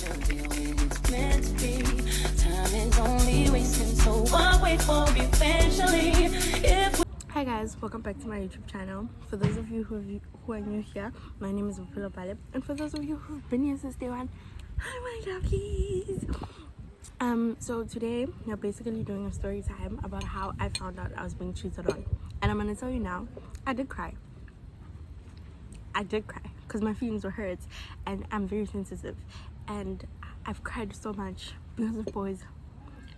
your deal when it's meant to be. Time is only wasting, so why wait for eventually? Hi guys, welcome back to my YouTube channel. For those of you who are new here, my name is Bophelo, Bale, and for those of you who've been here since day one, hi my lovelies. So today we're basically doing a story time about how I found out I was being cheated on, and I'm gonna tell you now, I did cry because my feelings were hurt, and I'm very sensitive, and I've cried so much because of boys.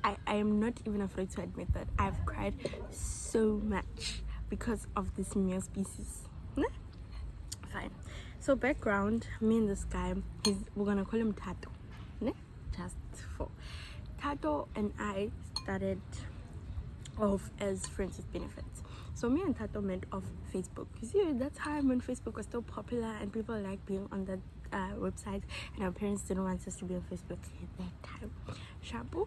I am not even afraid to admit that I've cried so much because of this male species. Nah? Fine. So background, me and this guy, we're gonna call him Tato. Nah? Just for Tato and I started off as friends with benefits. So me and Tato met off Facebook. You see, at that time when Facebook was still popular and people liked being on that website, and our parents didn't want us to be on Facebook at that time. Shabu.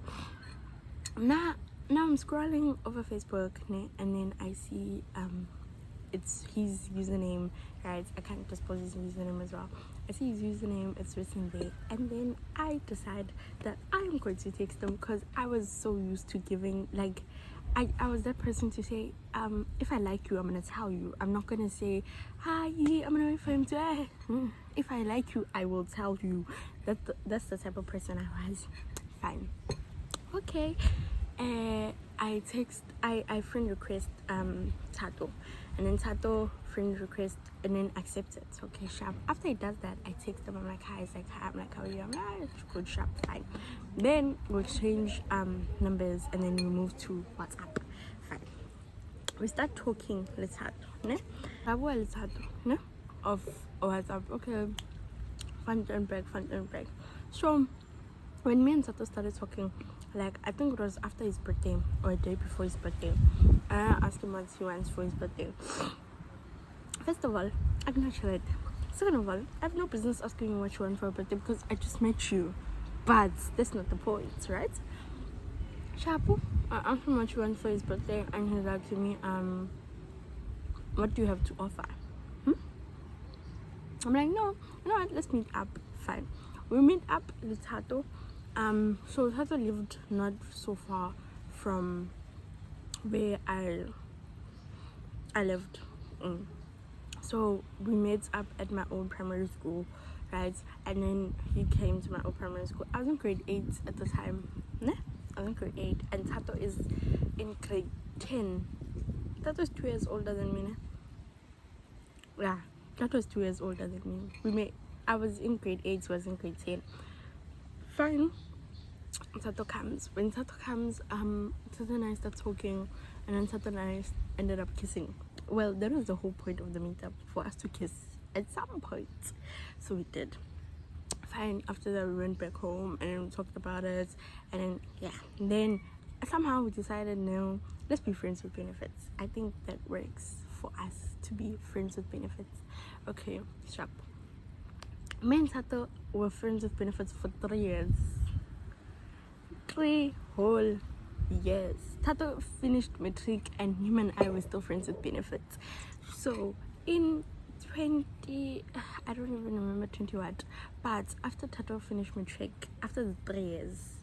Now I'm scrolling over Facebook, and then I see it's his username, right? I can't just post his username as well. I see his username, it's written there, and then I decide that I'm going to text him because I was so used to giving, like, I was that person to say, if I like you, I'm gonna tell you. I'm not gonna say, hi, I'm gonna wait for him to. If I like you, I will tell you. That's the type of person I was. Fine. Okay. I friend request Tato, and then Tato friend request and then accept it. Okay, sharp. After he does that, I text him. I'm like, hi. He's like, hi. I'm like, how are you? I'm like, it's good, sharp, fine. Then we exchange numbers, and then we move to WhatsApp. Fine. We start talking. Let's start. Ne? Let's start. Ne? Of WhatsApp. Okay. Fun and break. So when me and Tato started talking, like, I think it was after his birthday or a day before his birthday, I asked him what he wants for his birthday. First of all, acknowledge it. Second of all, I have no business asking you what you want for a birthday because I just met you. But that's not the point, right? Shapu, I asked him what you want for his birthday, and he's like to me, what do you have to offer? I'm like, no, you know what, let's meet up. Fine. We meet up with Tato. So Tato lived not so far from where I lived. So we met up at my old primary school, right? And then he came to my old primary school. I was in grade 8 at the time. I was in grade 8, and Tato is in grade 10. Tato is 2 years older than me. Yeah, Tato is 2 years older than me. I was in grade 8, so I was in grade 10. Fine. Tato comes. When Tato comes, Tato and I start talking, and then Tato and I ended up kissing. Well, that was the whole point of the meetup, for us to kiss at some point. So we did. Fine. After that, we went back home, and then we talked about it, and then and then somehow we decided, no, let's be friends with benefits. I think that works for us to be friends with benefits. Okay, sharp. Me and Tato were friends with benefits for 3 years. 3 whole years. Tato finished matric, and him and I were still friends with benefits. So in 20, I don't even remember 20 what, but after Tato finished matric, after the 3 years,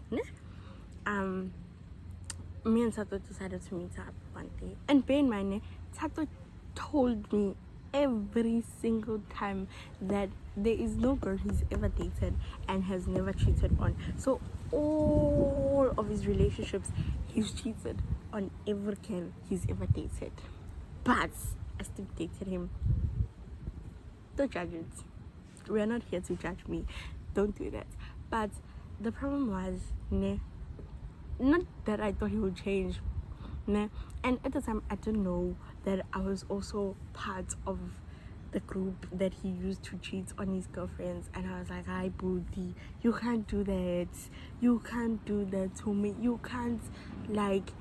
me and Tato decided to meet up one day. And bear in mind, Tato told me every single time that there is no girl he's ever dated and has never cheated on. So all of his relationships, he's cheated on every girl he's ever dated. But I still dated him. Don't judge it. We are not here to judge me. Don't do that. But the problem was, not that I thought he would change, and at the time I didn't know that I was also part of the group that he used to cheat on his girlfriends. And I was like, hi Booty, you can't do that to me. You can't, like,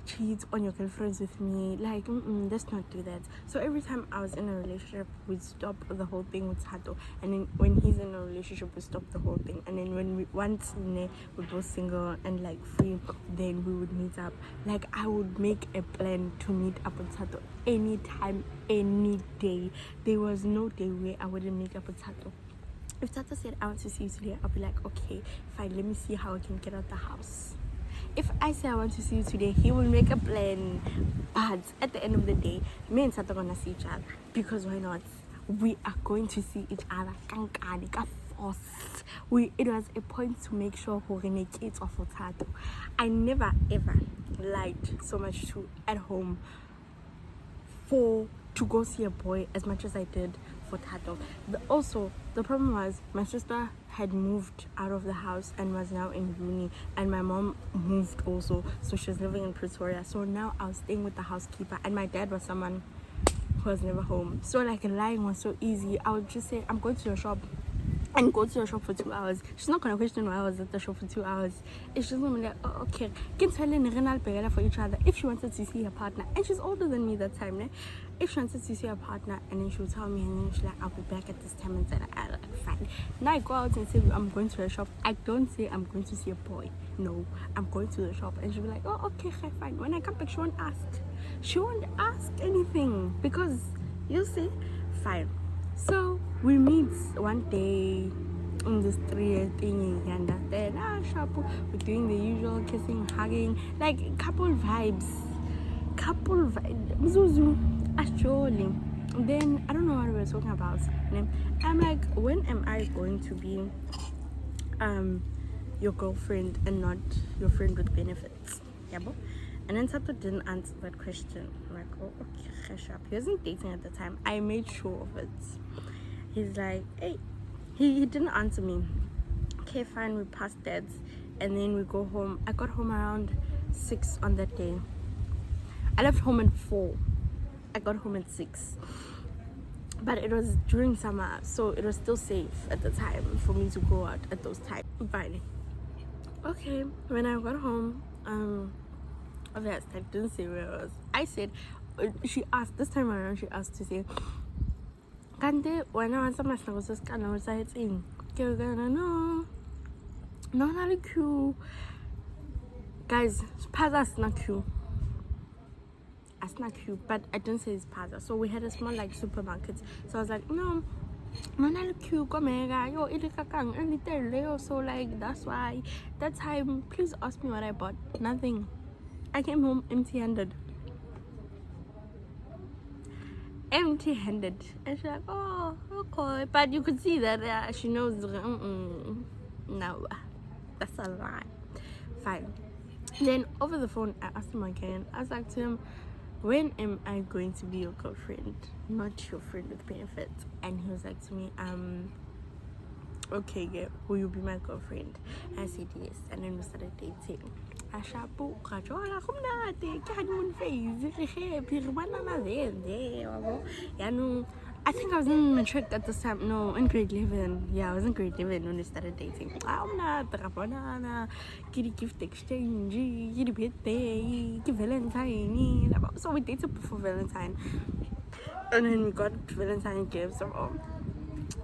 cheat on your girlfriends with me. Like, let's not do that. So every time I was in a relationship, we'd stop the whole thing with Tato, and then when he's in a relationship, we stop the whole thing. And then when once we're both single and like free, then we would meet up. Like, I would make a plan to meet up with Tato anytime, any day. There was no day where I wouldn't meet up with Tato. If Tata said I want to see you today, I'll be like, okay, fine, let me see how I can get out the house. If I say I want to see you today, he will make a plan. But at the end of the day, me and Tata are gonna see each other. Because why not? We are going to see each other. Kankani, ka force. It was a point to make sure we're gonna get off of Tato. I never ever lied so much to at home to go see a boy as much as I did for Tato. Also, the problem was my sister had moved out of the house and was now in uni, and my mom moved also, so she was living in Pretoria. So now I was staying with the housekeeper, and my dad was someone who was never home. So like lying was so easy. I would just say I'm going to your shop and go to your shop for 2 hours. She's not gonna question why I was at the shop for 2 hours. It's just gonna be like, oh, okay, can tell for each other if she wanted to see her partner, and she's older than me that time, né? If she wanted to see her partner, and then she would tell me, and then she's like, I'll be back at this time, and then I like, fine. Now I go out and say I'm going to a shop. I don't say I'm going to see a boy. No, I'm going to the shop, and she'll be like, oh, okay, fine. When I come back, she won't ask. She won't ask anything because you see, fine. So we meet one day in the street thing, you understand? Shabu, we're doing the usual kissing, hugging, like couple vibes. Mzuzu, actually. Then I don't know what we were talking about. I'm like, when am I going to be your girlfriend and not your friend with benefits? Yeah, but and then Sato didn't answer that question. I'm like, oh, okay, sharp. He wasn't dating at the time. I made sure of it. He's like, hey, he didn't answer me. Okay, fine, we passed that. And then we go home. I got home around 6 on that day. I left home at 4. I got home at 6. But it was during summer, so it was still safe at the time for me to go out at those times. Fine. Okay, when I got home, obviously I didn't say where I was. I said, she asked, this time around, she asked to say, Kante, when I was my snuggles, I was saying, no, not a queue. Guys, Paza's not queue. It's not cute, but I didn't say it's Paza. So we had a small like supermarket. So I was like, no, not cute. Come here, yo, so like that's why that time. Please ask me what I bought. Nothing. I came home empty-handed. And she's like, oh, okay. But you could see that she knows. No, that's a lie. Fine. Then over the phone, I asked him again. I was like to him, when am I going to be your girlfriend, not your friend with benefits? And he was like to me, okay, yeah, will you be my girlfriend? I said yes, and then we started dating. I think I was in matric at this time. No, in grade 11. Yeah, I was in grade 11 when we started dating. Gift exchange, birthday, Valentine. So we dated before Valentine. And then we got Valentine gifts.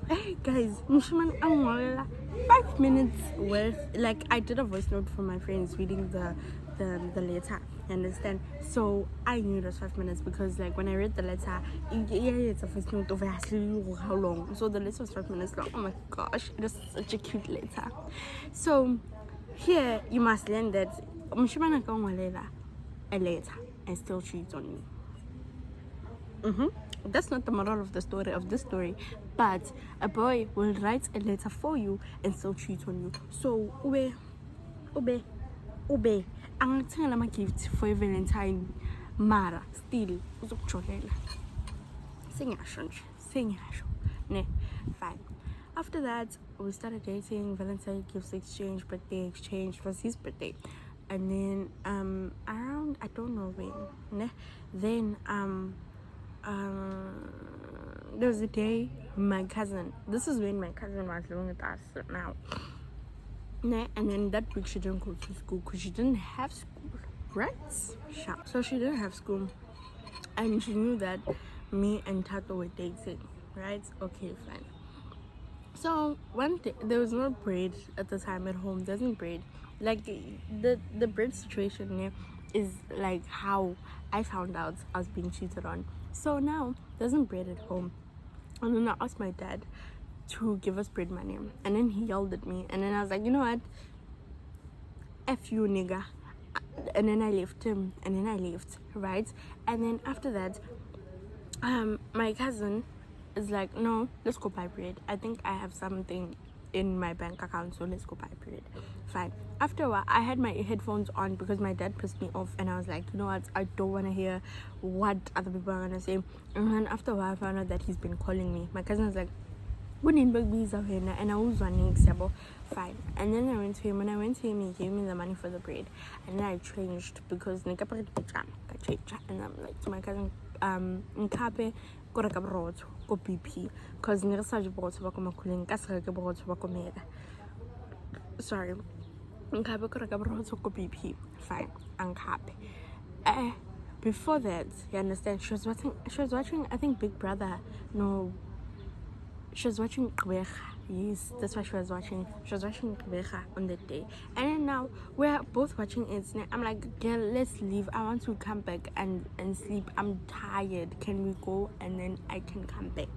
Hey guys, 5 minutes worth. Like I did a voice note for my friends reading the letter, you understand? So I knew it was 5 minutes because like when I read the letter, it's a voice note of how long. So the letter was 5 minutes long. Oh my gosh, it was such a cute letter. So here you must learn that a letter and still cheat on you. That's not the moral of the story of this story, but a boy will write a letter for you and still cheat on you. So ube angithengela ama gift for a Valentine, mara still uzokujolela. Sengiyasho ne. Fine. After that we started dating. Valentine gifts exchange, birthday exchange. It was his birthday, and then around I don't know when ne. Then there was a day my cousin, this is when my cousin was living with us now, and then that week she didn't go to school because she didn't have school, right? So she didn't have school, and she knew that me and Tato were dating, right? Okay, fine. So one day there was no bread at the time at home. There wasn't bread. Like the bread situation here is like how I found out I was being cheated on. So now there's no bread at home, and then I asked my dad to give us bread money. And then he yelled at me. And then I was like, you know what? F you, nigga. And then I left him. And then I left, right? And then after that, my cousin is like, no, let's go buy bread. I think I have something in my bank account, so let's go buy bread. Fine. After a while, I had my headphones on because my dad pissed me off, and I was like, you know what, I don't want to hear what other people are gonna say. And then after a while, I found out that he's been calling me. My cousin was like, and I was running fine. And then I went to him. When I went to him, he gave me the money for the bread, and then I changed because I changed. And I'm like to my cousin, nkape ko reka borotho ko BP because ne re sa je borotho ba ko makuleng ka se reke borotho ba ko mega. Sorry, nkape ko reka borotho ko BP. Fine, nkape. Before that, you understand, she was watching I think Big Brother. No, she was watching Gqeberha. Yes, that's what she was watching. She was watching Gqeberha on that day. And then now we're both watching it. I'm like, girl, let's leave. I want to come back and sleep. I'm tired. Can we go? And then I can come back.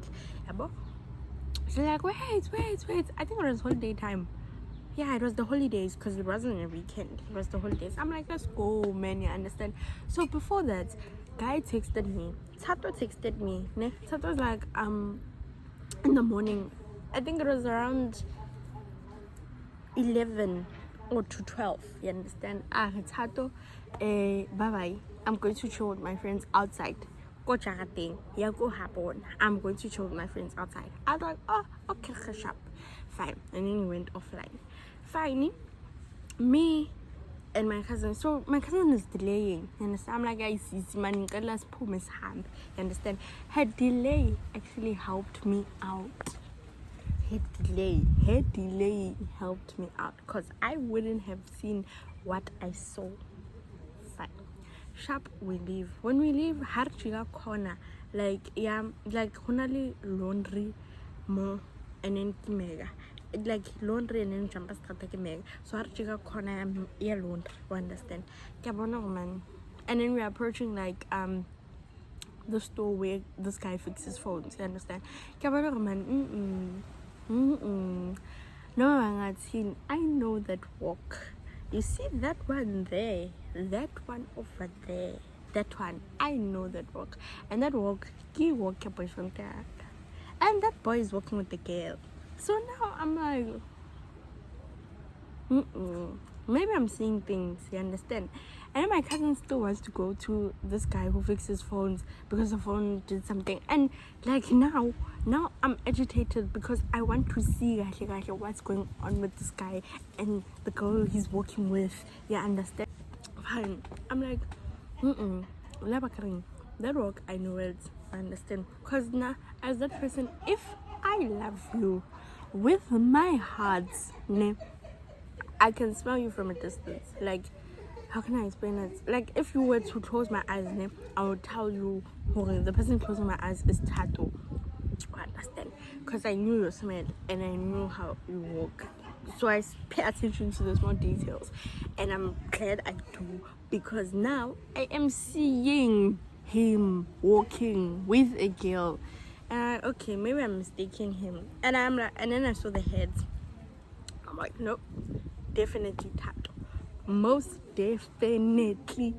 Yeah, she's like, wait. I think it was holiday time. Yeah, it was the holidays because it wasn't a weekend. It was the holidays. I'm like, let's go, man. You understand? So before that, guy texted me. Tato texted me. Tato was like, in the morning, I think it was around 11 or to 12. You understand? Tato, bye. I'm going to chill with my friends outside. Go chatting. Yeah, go happen. I'm going to chill with my friends outside. I was like, oh, okay, sharp. Fine. And then he went offline. Fine. Me and my cousin. So my cousin is delaying. You understand? I'm like, guys, it's money. Let's pull his hand. You understand? Her delay actually helped me out. Her delay helped me out because I wouldn't have seen what I saw. Fine. Sharp, we leave. When we leave, Harchiga corner, like honali laundry more and then kimega. Like laundry and then jump kimega. So Harchiga corner yeah laundry, you understand? Man. And then we're approaching like the store where this guy fixes phones, you understand? Man. No, I know that walk. You see that one there, that one over there, that one. I know that walk, and that walk, he walk your boyfriend there, and that boy is walking with the girl. So now I'm like, maybe I'm seeing things. You understand? And then my cousin still wants to go to this guy who fixes phones because the phone did something. And like now I'm agitated because I want to see what's going on with this guy and the girl he's working with. You understand? Fine. I'm like, that work, I know it. I understand. Because now, as that person, if I love you with my heart, I can smell you from a distance. Like, how can I explain it? Like, if you were to close my eyes, I would tell you the person closing my eyes is Tato. I understand. Because I knew your smell and I knew how you walk. So I pay attention to the small details. And I'm glad I do. Because now I am seeing him walking with a girl. And okay, maybe I'm mistaking him. And I'm like, and then I saw the heads. I'm like, nope, definitely Tato. Most definitely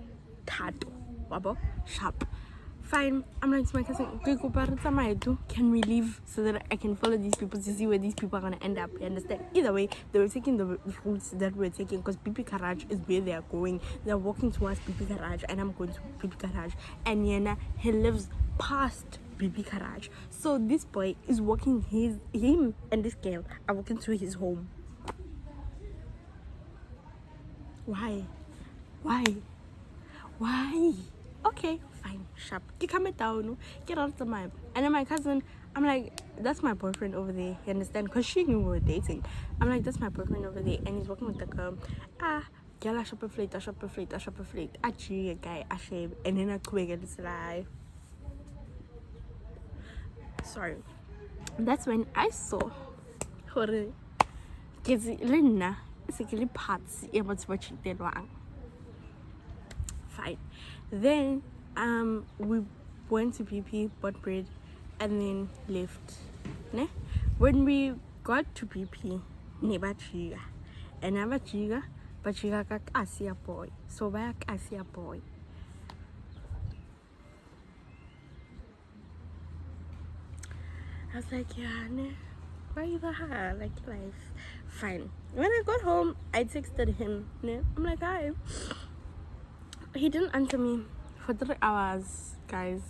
Tato. Wabo, sharp. Fine. I'm like to my cousin, can we leave so that I can follow these people to see where these people are gonna end up? You understand? Either way, they were taking the routes that we're taking because BP Garage is where they are going. They're walking towards BP Garage and I'm going to BP Garage. And Yena, he lives past BP Garage. So this boy is walking him and this girl are walking to his home. Why? Okay, fine, sharp. You calm it down, get out of the mind. And then my cousin, I'm like, that's my boyfriend over there. You understand? Because she knew we were dating. I'm like, that's my boyfriend over there, and he's working with the girl. Girl, I shop a plate. Actually, a guy, I shave, and then I quick and it's like, sorry. That's when I saw her. Lina, it's a parts. Fine. Then we went to PP, bought bread, and then left. When we got to BP, neba chiga, and I'm a chiga, but chiga kasia boy. So why kasia boy? I was like, yeah, ne, why the hell? Like life, fine. When I got home, I texted him. Ne, I'm like, hi. He didn't answer me for 3 hours, guys.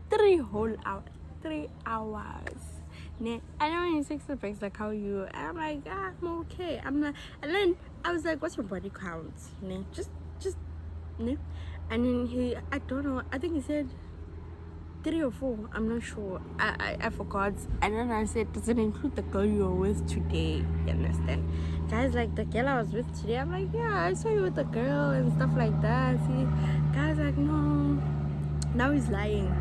3 whole hours. 3 hours. Ne? And then when he texted back, like, how are you? And I'm like, I'm okay. I'm like, and then I was like, what's your body count? Ne? Just, ne? And then I don't know, I think he said 3 or 4, I'm not sure. I forgot. And then I said, does it include the girl you were with today? You understand? Guys, like the girl I was with today, I'm like, yeah, I saw you with the girl and stuff like that. See, guys, like, no. Now he's lying.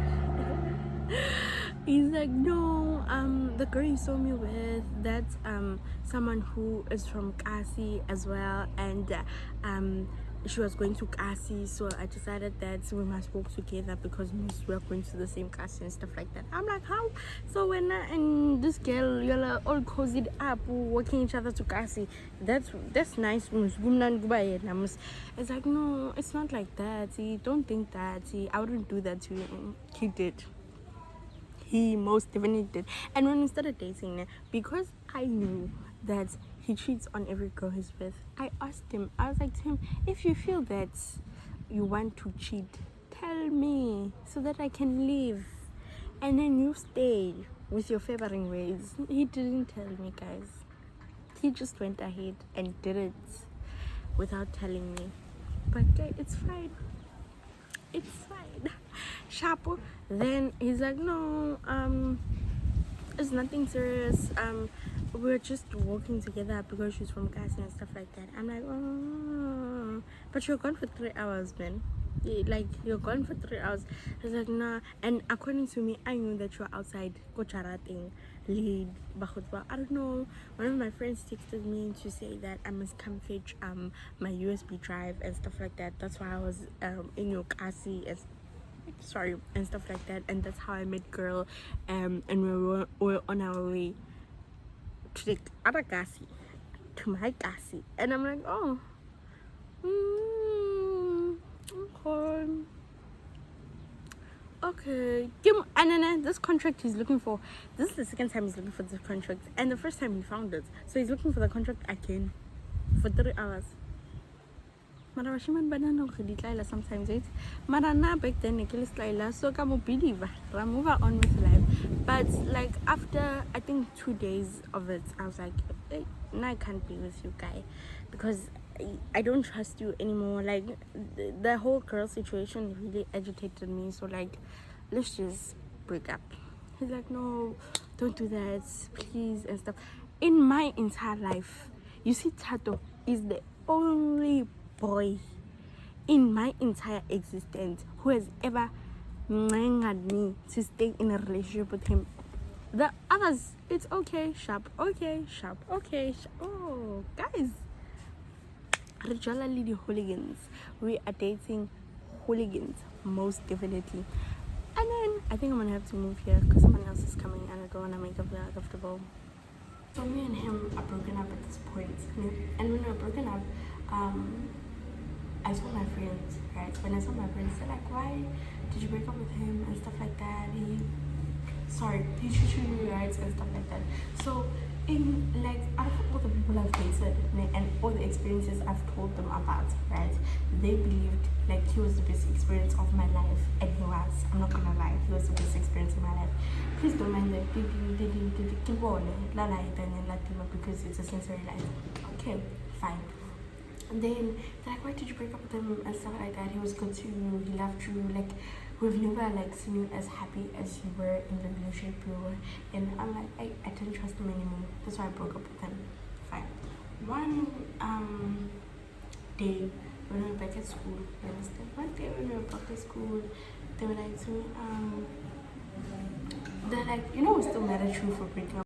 He's like, no, the girl you saw me with, that's someone who is from Kasi as well, and she was going to Kasi, so I decided that we must work together because we are going to the same Kasi and stuff like that. I'm like, how? So when and this girl, you're all cozied up, working each other to Kasi, that's nice. It's like, no, it's not like that. See, don't think that. See, I wouldn't do that to you. He did. He most definitely did. And when we started dating, because I knew that he cheats on every girl he's with, I asked him, I was like to him, if you feel that you want to cheat, tell me so that I can leave. And then you stay with your favoring ways. He didn't tell me, guys. He just went ahead and did it without telling me. But it's fine. It's fine. Shapo. Then he's like, no, it's nothing serious. We're just working together because she's from Kasi and stuff like that. I'm like, oh, but you're gone for 3 hours, man. Like, you're gone for 3 hours. He's like, nah. And according to me, I knew that you're outside thing, lead. I don't know. One of my friends texted me to say that I must come fetch my USB drive and stuff like that. That's why I was in your Kasi and stuff like that. And that's how I met girl. And we were on our way to the other Kasi, to my Kasi. And I'm like, oh, okay. And then this contract he's looking for, this is the second time he's looking for this contract, and the first time he found it, so he's looking for the contract again for 3 hours. Mara bashiman banana go ditlaila sometimes, right? Mara na back then ke le so ka mo believe ra move on with life. But like after I think 2 days of it, I was like, hey, now I can't be with you, guy, because I don't trust you anymore. Like the whole girl situation really agitated me, so like let's just break up. He's like, no, don't do that, please, and stuff. In my entire life, you see, Tato is the only boy in my entire existence who has ever at me to stay in a relationship with him. The others, it's okay, sharp, okay, sharp, okay, sharp. Oh, guys, regularly the hooligans. We are dating hooligans, most definitely. And then I think I'm gonna have to move here because someone else is coming and I don't wanna make them feel uncomfortable. So me and him are broken up at this point. And when we're broken up, I told my friends, right? When I told my friends, they're like, why did you break up with him and stuff like that? He treated you right and stuff like that. So in like out of all the people I've dated and all the experiences I've told them about, right? They believed like he was the best experience of my life, and he was. I'm not gonna lie, he was the best experience in my life. Please don't mind that because it's a sensory life. Okay, fine. And then they're like, why did you break up with him and stuff like that? He was good to you, he loved you, like we've never like seen you as happy as you were in the relationship you were. And I'm like, I didn't trust him anymore. That's why I broke up with him. Fine. One day when we were back at school, you understand? One day when we were back at school, they were like to me, they're like, you know, we're still mad at you for breaking up.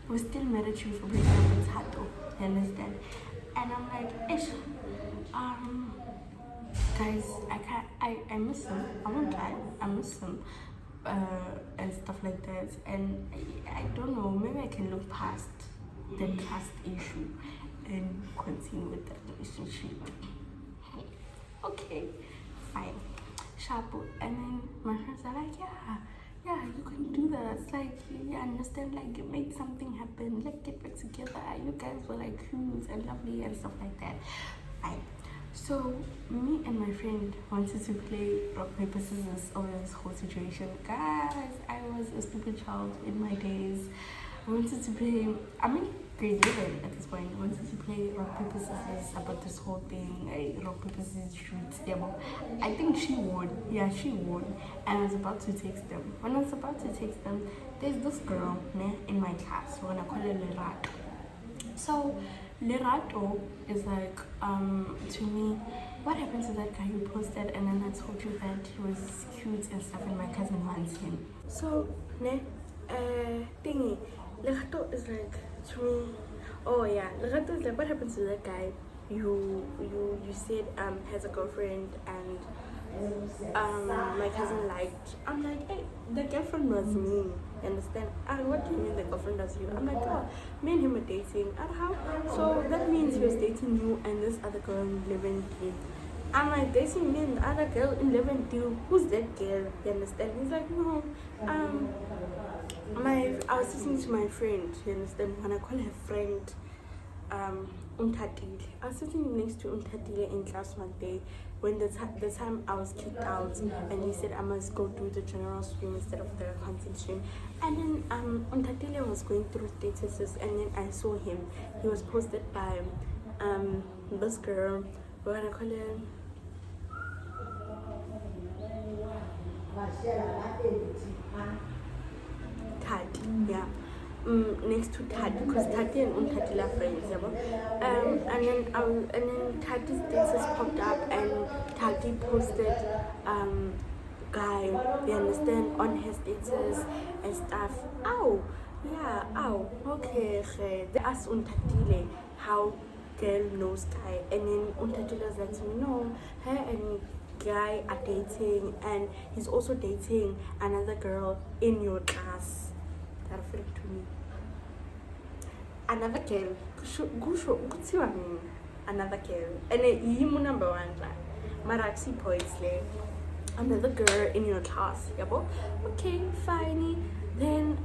We're still mad at you for breaking up with Hato, you understand? And I'm like, ish, guys, I miss him. I won't lie, I miss him. and stuff like that. And I don't know, maybe I can look past the trust issue and continue with the relationship. Okay, fine, sharp. And then my friends are like, yeah, you can do that. It's like, you understand, like, make something happen, like, get back together. You guys were like cute and lovely and stuff like that. Fine. So me and my friend wanted to play rock paper scissors over this whole situation. Guys, I was a stupid child in my days. I wanted to play, I'm in grade 11 at this point. I wanted to play rock paper scissors about this whole thing. Rock paper scissors shoot. Yeah, but I think she won. Yeah, she won. And I was about to text them. When I was about to text them, there's this girl in my class. We're gonna call her Lerato. So Lerato is like, to me, what happened to that guy you posted and then I told you that he was cute and stuff and my cousin wants him. So thingy, Lerato is like, to me, oh yeah, Lerato is like, what happened to that guy you said has a girlfriend and my cousin liked? I'm like, hey, the girlfriend was me. You understand? What do you mean the girlfriend was you? I'm like, oh, me and him are dating. How? So that means he was dating you and this other girl in 11D. I'm like, dating me and the other girl in 11D. Who's that girl? You understand? He's like, no. I was listening to my friend. You understand? When I call her friend, Untatile. I was sitting next to Untatile in class one day when the time I was kicked out and he said I must go do the general stream instead of the content stream. And then Untatile was going through statuses and then I saw him. He was posted by this girl. We're gonna call her Tad, yeah. Next to Tad, because Tati and Untati are friends, and then Tati's status popped up and Tati posted guy, you understand, on her status and stuff. Ow, yeah, ow, okay, they asked Untatile how girl knows guy, and then Untatile was like to me, no, her and guy are dating and he's also dating another girl in your class. That referred to me. Another girl. Another girl. And then number one. Maraxi points like another girl in your class. Yabo? Okay, fine. Then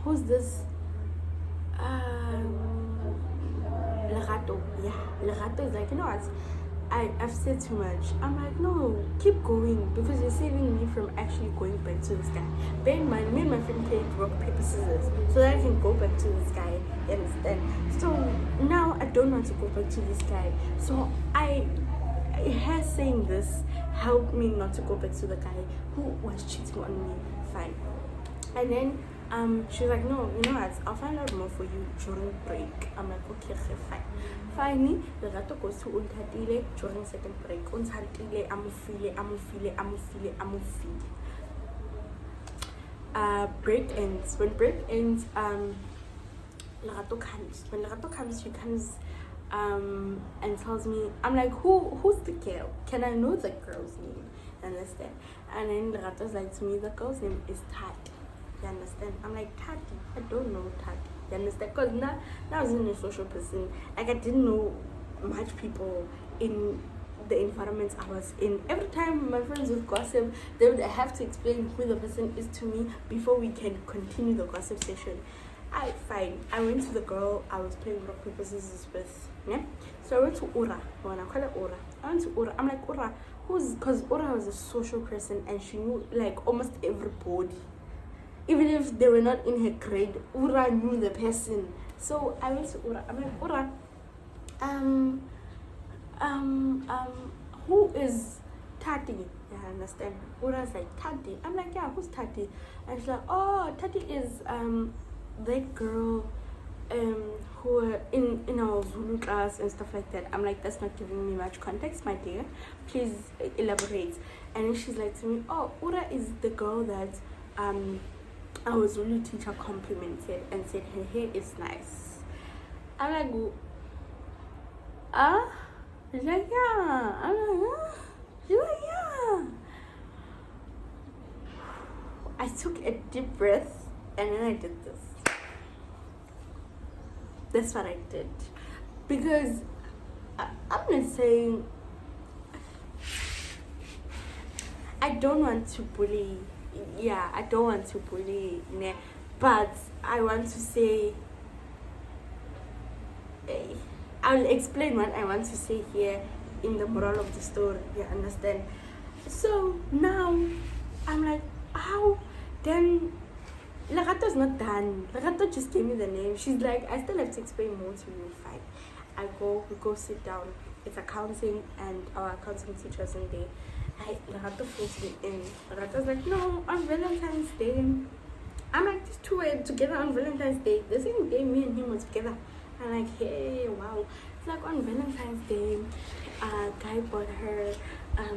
who's this? Lerato. Yeah, Lerato is like, you know what? I've said too much. I'm like, no, keep going because you're saving me from actually going back to this guy. Bear in mind, me and my friend played rock, paper, scissors so that I can go back to this guy. You understand? So now I don't want to go back to this guy. So her saying this helped me not to go back to the guy who was cheating on me. Fine. And then she was like, no, you know what? I'll find out more for you during break. I'm like, okay, fine. Finally, Lerato goes to Untatile during second break. Untatile, I'm feeling. Break ends. When break ends, Lerato comes. When Lerato comes, she comes and tells me, I'm like, who's the girl? Can I know the girl's name? Understand? And then Lerato's like to me, the girl's name is Tati. You understand? I'm like, Tati, I don't know Tati. You understand? Because now I was in a social person. Like, I didn't know much people in the environment I was in. Every time my friends would gossip, they would have to explain who the person is to me before we can continue the gossip session. Fine. I went to the girl I was playing rock paper scissors with. Yeah? So I went to Ura. When I call her Ura, I went to Ura. I'm like, Ura, who's? Because Ura was a social person and she knew like almost everybody. Even if they were not in her grade, Ura knew the person. So I went to Ura. I'm like, Ura, who is Tati? Yeah, I understand. Ura's like, Tati. I'm like, yeah, who's Tati? And she's like, oh, Tati is that girl who in our Zulu class and stuff like that. I'm like, that's not giving me much context, my dear. Please elaborate. And then she's like to me, oh, Ura is the girl that our Zulu teacher complimented and said her hair is nice. I'm like, she's like, yeah. I'm like, she's like, yeah. I took a deep breath and then I did this. That's what I did. Because I'm not saying I don't want to bully. Yeah, I don't want to bully. But I want to say, I'll explain what I want to say here in the moral of the story. You understand? So now I'm like, how? Then Lagato's not done. Lagato just gave me the name. She's like, I still have to explain more to you. Fine. We go sit down. It's accounting and our accounting teacher's in there. Lagato fills me in. Lagato's like, no, on Valentine's Day. I'm like, these two were together on Valentine's Day. The same day me and him were together. I'm like, hey, wow. It's like on Valentine's Day, guy bought her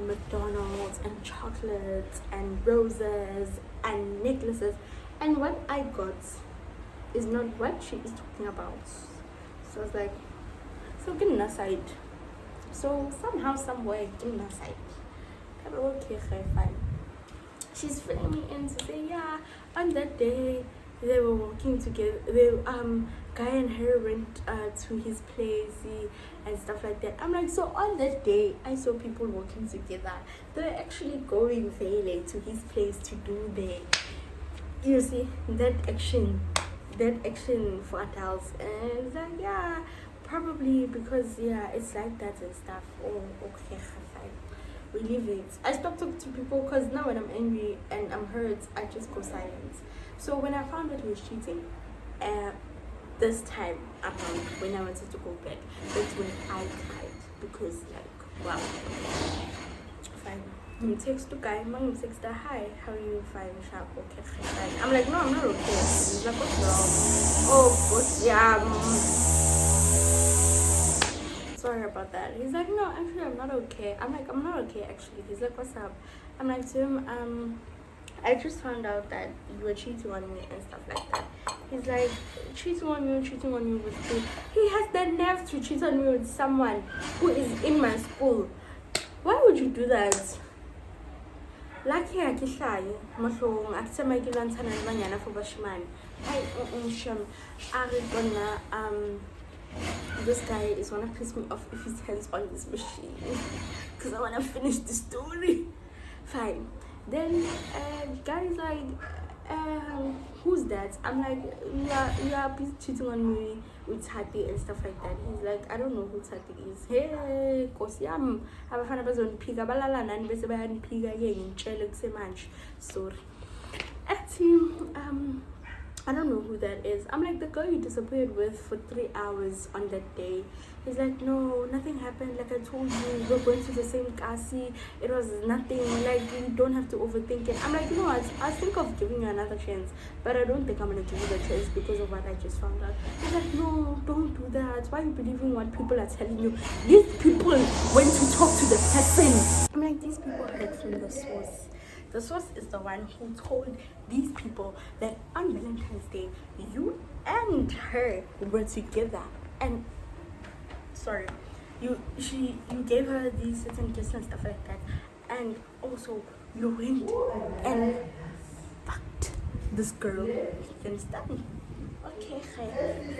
McDonald's and chocolates and roses and necklaces. And what I got is not what she is talking about. So I was like, so get on her side. So somehow, somewhere, get on her side. Okay, fine. She's filling me in to say, yeah, on that day they were walking together. Guy and her went to his place and stuff like that. I'm like, so on that day I saw people walking together. They're actually going Bale to his place to do their, you see, that action for adults. And it's like, yeah, probably because it's like that and stuff. Oh, okay, fine. We leave it. I stop talking to people because now when I'm angry and I'm hurt, I just go silent. So when I found that he was cheating, this time around when I wanted to go back, that's when I cried because like, wow. Fine. Text to guy, mom text her, hi, how are you? Fine, sharp, okay, fine. I'm like, no, I'm not okay. He's like, what's wrong? Oh, but yeah. Sorry about that. He's like, no, actually I'm not okay. I'm like, I'm not okay actually. He's like, what's up? I'm like to him, I just found out that you were cheating on me and stuff like that. He's like, cheating on you with who? He has the nerve to cheat on me with someone who is in my school. Why would you do that? Lucky I kishayi mahlong akusema ikilantana libanyana for bashimani. This guy is gonna piss me off if his hands on this machine because I wanna finish the story. Fine. Then guy's like, who's that? I'm like, you are cheating on me with Tati and stuff like that. He's like, I don't know who Tati is. Hey, Kosiam, abafana bazoniphiga balala nani bese bayaniphiga ke ngitshele kusemanje. Sorry. At him, I don't know who that is. I'm like, the girl you disappeared with for 3 hours on that day. He's like, no, nothing happened. Like I told you, we're going to the same kasi. It was nothing. Like, you don't have to overthink it. I'm like, you know what? I think of giving you another chance, but I don't think I'm going to give you the chance because of what I just found out. He's like, no, don't do that. Why are you believing what people are telling you? These people went to talk to the person. I'm like, these people heard from the source. The source is the one who told these people that on Valentine's Day, you and her were together. And sorry, you gave her these certain gifts and stuff like that. And also, you went and fucked this girl. You understand? Okay,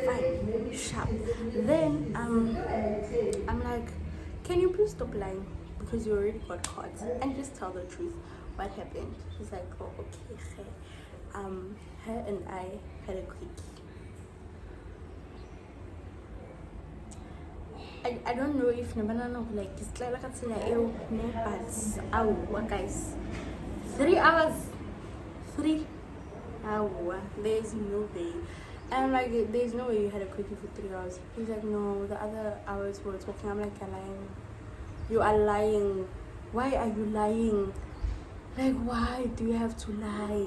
fine, sharp. Then I'm like, can you please stop lying? Because you already got caught. And just tell the truth. What happened? He's like, oh, okay. Her and I had a quickie. I don't know if Nabanana like it's like but guys, 3 hours. 3 hours. There's no way. And I'm like, there's no way you had a quickie for 3 hours. He's like, no, the other hours we were talking. I'm like, you're lying. You are lying. Why are you lying? Like, why do you have to lie?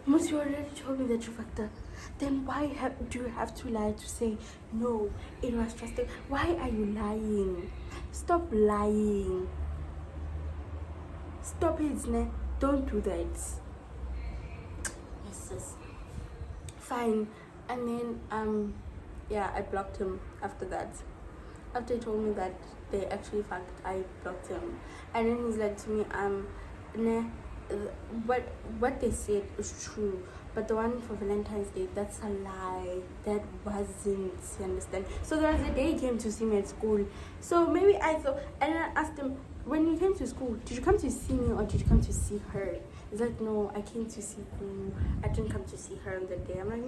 Once you already told me that you fucked her, then why do you have to lie to say, no, it was just a... Why are you lying? Stop lying. Stop it, ne? Don't do that. Yes, sis. Fine. And then, I blocked him after that. After he told me that they actually fucked, I blocked him. And then he's like to me, what they said is true, but the one for Valentine's Day, that's a lie. That wasn't, you understand? So there was a day he came to see me at school. So maybe I thought, and I asked him, when you came to school, did you come to see me or did you come to see her? He's like, no, I came to see you. I didn't come to see her on the day. I'm like,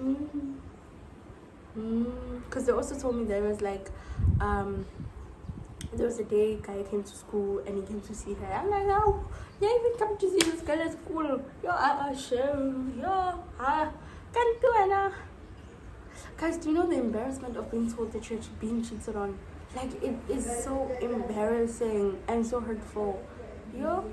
because they also told me there was like, there was a day guy came to school and he came to see her. I'm like, oh, yeah, even come to see this girl at school. Yo, shame. Yo, can't do it now. Guys, do you know the embarrassment of being told that you're being cheated on? Like, it is so embarrassing and so hurtful. Yo,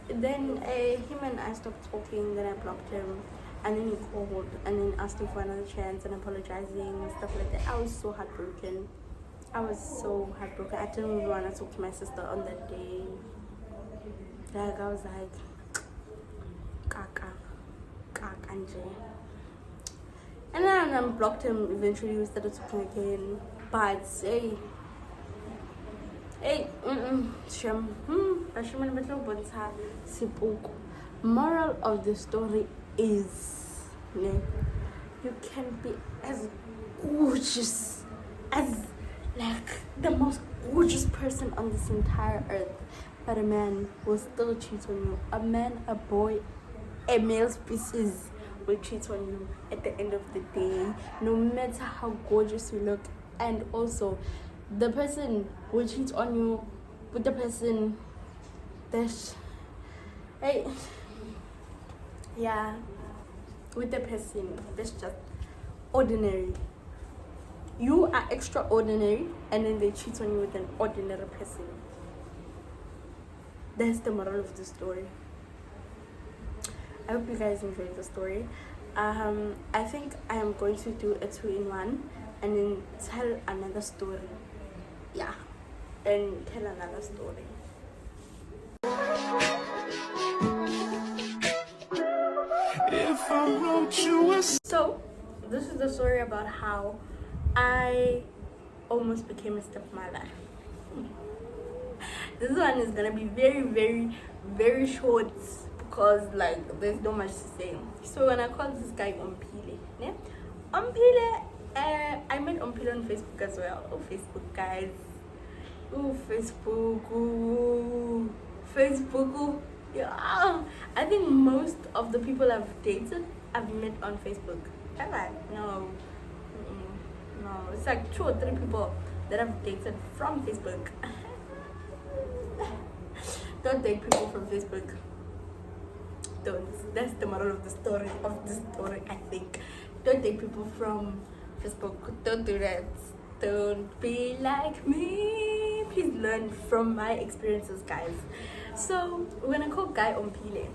then him and I stopped talking, then I blocked him. And then he called and then asked me for another chance and apologizing and stuff like that. I was so heartbroken. I didn't even want to talk to my sister on that day. Like, I was like, kaka, nje. And then I blocked him. Eventually we started talking again. But moral of the story is, you can be as gorgeous as like the most gorgeous person on this entire earth, but a man will still cheat on you. A man, a boy, a male species will cheat on you at the end of the day, no matter how gorgeous you look. And also, the person will cheat on you with the person that's with the person that's just ordinary. You are extraordinary, and then they cheat on you with an ordinary person. That's the moral of the story. I hope you guys enjoyed the story. I think I am going to do a 2-in-1 and then tell another story. Yeah, and tell another story. If I wrote you So, this is the story about how I almost became a stepmother. This one is gonna be very, very, very short because like there's not much to say. So when I called this guy Bophelo, I met Bophelo on Facebook as well. Oh, Facebook, guys. Oh, Facebook. Yeah. I think most of the people I've dated, I've met on Facebook. Have I? No. No. It's like 2 or 3 people that I've dated from Facebook. Don't date people from Facebook. Don't. That's the moral of the story I think. Don't date people from Facebook. Don't do that. Don't be like me. Please learn from my experiences, guys. So when I call guy Bophelo,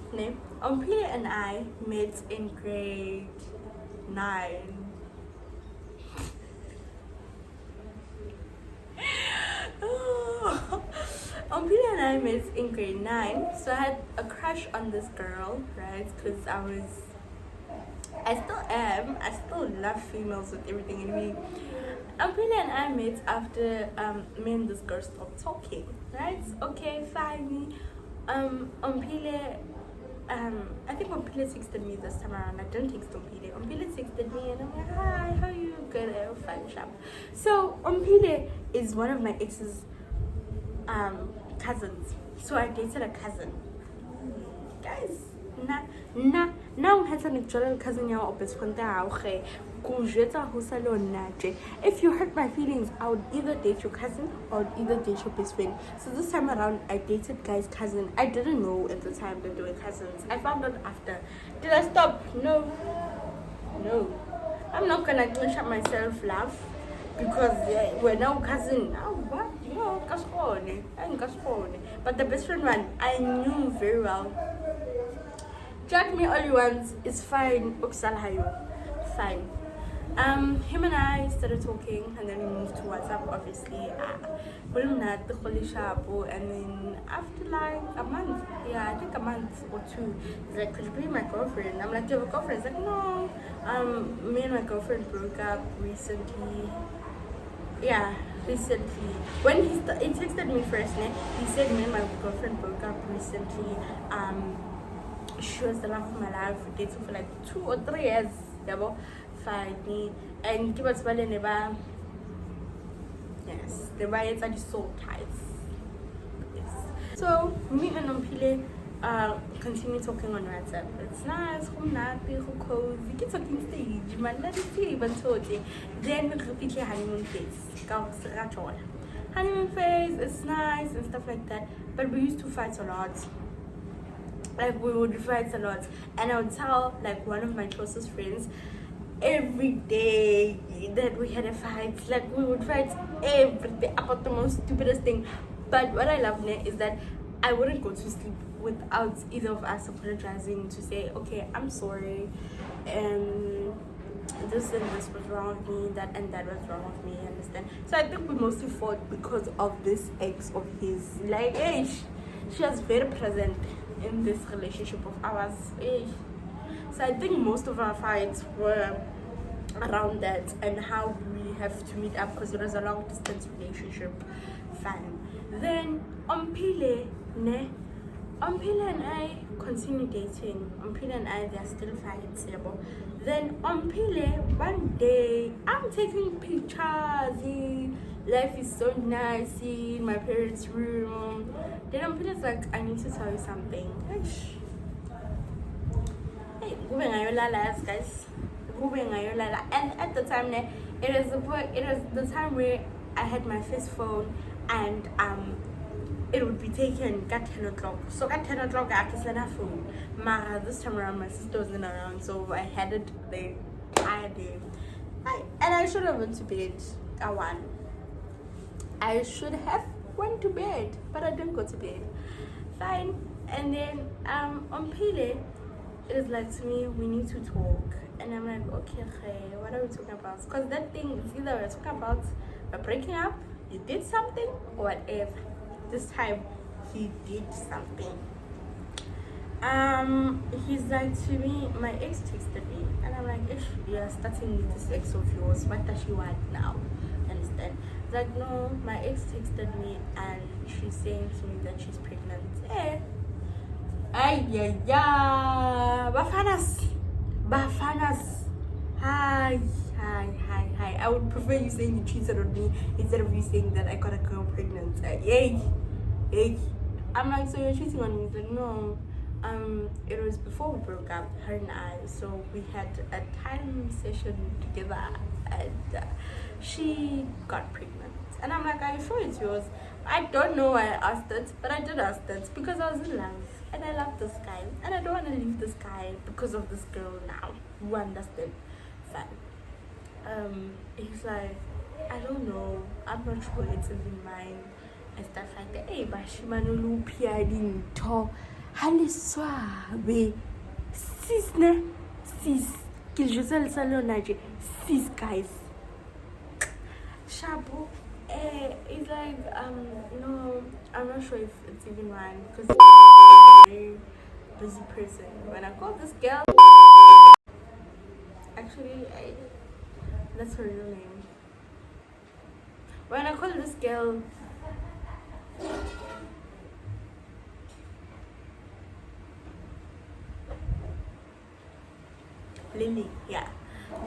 Bophelo and I met in grade 9. Bophelo and I met in grade 9, so I had a crush on this girl, right? Because I still am. I still love females with everything in me. Bophelo and I met after me and this girl stopped talking, right? Okay, fine. Bophelo, I think Bophelo texted me this time around. I don't text Bophelo. Bophelo texted me and I'm like, hi, how are you? Good, fine, sharp. So Bophelo is one of my ex's cousins. So I dated a cousin. Guys, now has an actual cousin your best friend. If you hurt my feelings, I would either date your cousin or either date your best friend. So this time around, I dated guy's cousin. I didn't know at the time that they were cousins. I found out after. Did I stop? No. I'm not gonna glitch up myself laugh because we're now cousin. Oh, what? But the best friend one, I knew very well. Judge me all you want. It's fine. Fine. Him and I started talking and then we moved to WhatsApp, obviously. And then after like a month, I think a month or 2, he's like, could you be my girlfriend? I'm like, do you have a girlfriend? He's like, no. Me and my girlfriend broke up recently. Yeah, recently. When he texted me first, he said me and my girlfriend broke up recently. She was the love of my life. We dated for like 2 or 3 years. Yeah, fine. And give us never. Yes, the riots are so tight. Yes. So me and Ompile continue talking on WhatsApp. It's nice, home nappy, who cozy, get talking stage, man, let it see, but then we repeat honeymoon phase. Honeymoon phase is nice and stuff like that. But we used to fight a lot. Like we would fight a lot. And I would tell like one of my closest friends every day that we had a fight. Like we would fight every day about the most stupidest thing. But what I love now is that I wouldn't go to sleep without either of us apologizing to say, okay, I'm sorry, and this and this was wrong with me, that and that was wrong with me, understand? So I think we mostly fought because of this ex of his. Like, hey, she was very present in this relationship of ours. Hey. So I think most of our fights were around that and how we have to meet up because it was a long distance relationship. Fine. Then Ompile and I continue dating. Ompile and I, they are still fights. Then Ompile, one day I'm taking pictures. Life is so nice in my parents' room. Then Ompile's like, I need to tell you something. Hey, guys. And at the time, it was the time where I had my first phone, and it would be taken at 10 o'clock. So at 10 o'clock, I had to phone. This time around, my sister wasn't around, so I had it the entire day. And I should have went to bed at 1. I should have went to bed, but I didn't go to bed. Fine. And then on Pele, it was like to me, we need to talk. And I'm like, okay, what are we talking about? Because that thing is either we're talking about we're breaking up, you did something, or whatever. This time, he did something. He's like to me, my ex texted me, and I'm like, if you're starting with this ex of yours, what does she want now? Understand? He's like, no, my ex texted me, and she's saying to me that she's pregnant. Bafanas. Hi. I would prefer you saying you cheated on me instead of you saying that I got a girl pregnant. Yay. I'm like, so you're cheating on me? He's like, no. It was before we broke up, her and I. So we had a time session together, and she got pregnant. And I'm like, are you sure it's yours? I don't know why I asked it, but I did ask it because I was in love. And I love this guy, and I don't want to leave this guy because of this girl now. You understand? Fine. He's like, I don't know. I'm not sure it's even mine and stuff like that. Hey, Bashimano Lupia didn't talk. Hali suave. Sis, ne? Sis. Kiljusel Salonaji. Sis, guys. Shabu. It's like, no, I'm not sure if it's even mine because I'm a very busy person. When I call this girl, actually, that's her real name. When I call this girl, Lily, yeah.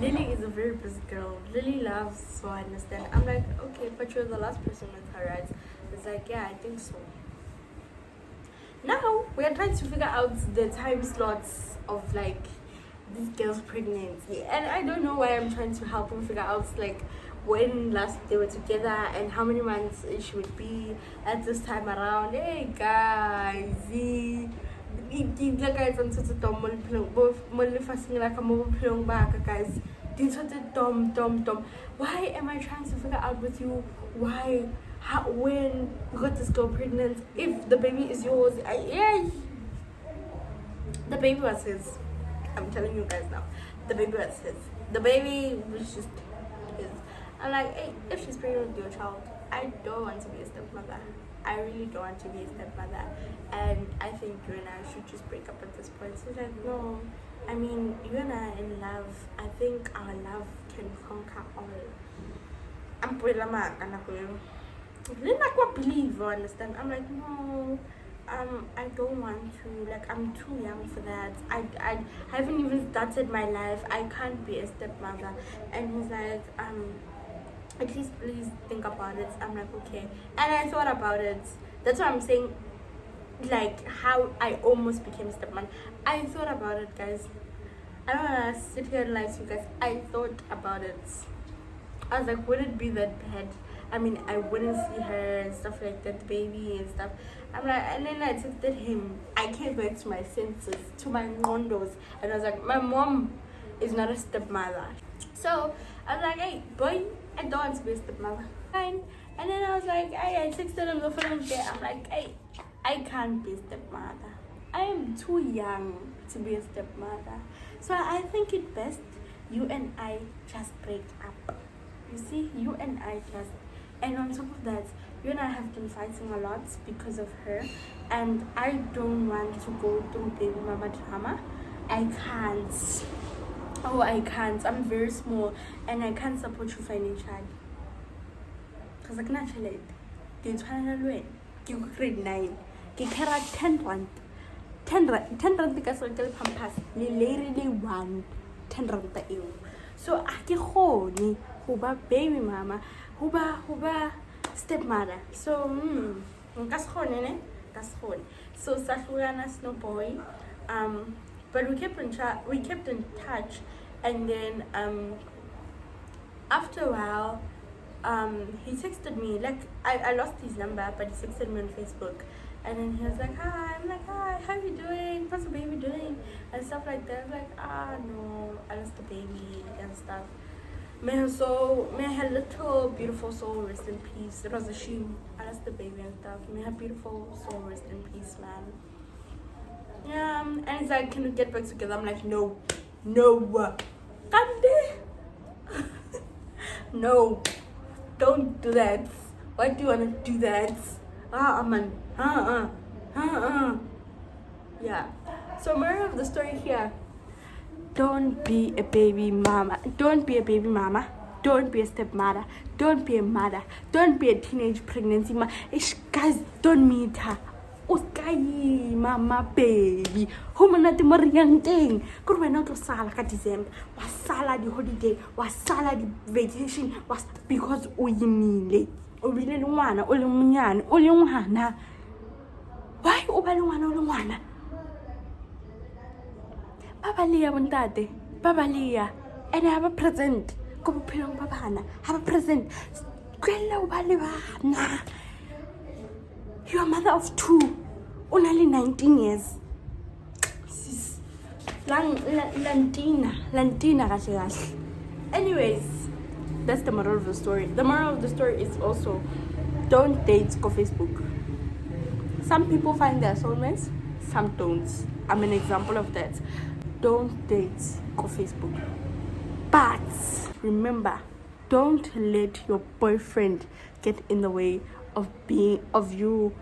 Lily is a very busy girl. Lily loves, so I understand. I'm like, okay, but you're the last person with her, right? It's like, yeah, I think so. Now we are trying to figure out the time slots of like this girl's pregnancy, and I don't know why I'm trying to help him figure out like when last they were together and how many months she would be at this time around. Hey guys, guys, why am I trying to figure out with you why, how, when you got this girl pregnant, if the baby is yours? The baby was his. I'm telling you guys now, the baby was his. The baby was just his. I'm like, hey, if she's pregnant with your child, I don't want to be a stepmother. I really don't want to be a stepmother, and I think you and I should just break up at this point. So he's like, no, I mean, you and I are in love. I think our love can conquer all. I'm believe, you understand? I'm like, no, I don't want to, like, I'm too young for that. I haven't even started my life. I can't be a stepmother. And he's like, at least please think about it. I'm like, okay. And I thought about it. That's what I'm saying, like, how I almost became a stepmother. I thought about it, guys. I don't want to sit here and lie to you guys. I thought about it. I was like, would it be that bad? I mean, I wouldn't see her and stuff like that, the baby and stuff. I'm like, and then I texted him. I came back to my senses, to my ngondos, and I was like, my mom is not a stepmother. So I was like, hey, boy, I don't want to be a stepmother. Fine. And then I was like, hey, I texted him the following day. I'm like, hey, I can't be a stepmother. I am too young to be a stepmother. So I think it best you and I just break up. You see, you and I just, and on top of that, you and I have been fighting a lot because of her, and I don't want to go through baby mama drama. I can't. Oh, I can't. I'm very small, and I can't support you financially. Because I can't tell it. You're grade 9. You carry 10 rand. 10 rand because I get pampas. You literally want 10 rand. So I can hold huba baby mama, huba stepmother. So that's one. So Sahlugana Snow Boy. But we kept in touch, and then after a while he texted me, like I lost his number, but he texted me on Facebook. And then he was like, hi. I'm like, hi, how you doing? How's the baby doing? And stuff like that. I'm like, no, I lost the baby and stuff. May her little beautiful soul rest in peace. It was a shame. I lost the baby and stuff. May her beautiful soul rest in peace, man. Yeah, and he's like, can we get back together? I'm like, no. No, don't do that. Why do you want to do that? Man. Yeah. So moral of the story here: don't be a baby mama. Don't be a baby mama. Don't be a stepmother. Don't be a mother. Don't be a teenage pregnancy mother. Guys, don't meet her. Uskai mama baby. Who manati moriyang ting. Kung wena to sala ka December. Wasala the holiday. Wasala the vacation. Was because uyinile. Ubile ngwana, ule munyane, ule ngwana. Why ubale ngwana ule ngwana? Baba Leah bontate, Baba Leah, and have a present. Go Bophelo babana, have a present. Kwela ubale bana. You are a mother of 2, only 19 years. Sis, Lantina kahle. Anyways, that's the moral of the story. The moral of the story is also, don't date go Facebook. Some people find their soulmates, some don't. I'm an example of that. Don't date go Facebook. But remember, don't let your boyfriend get in the way of you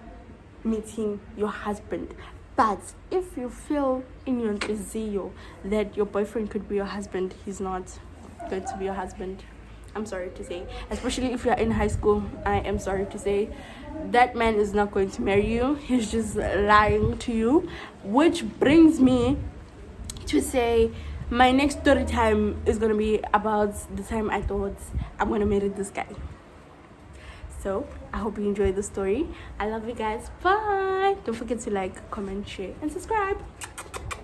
meeting your husband. But if you feel in your desire that your boyfriend could be your husband, he's not going to be your husband. I'm sorry to say, especially if you're in high school, I am sorry to say, that man is not going to marry you. He's just lying to you. Which brings me to say, my next story time is going to be about the time I thought I'm going to marry this guy. So I hope you enjoyed the story. I love you guys. Bye. Don't forget to like, comment, share, and subscribe.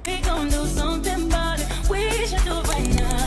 We gon' do something about it. We should do it right now.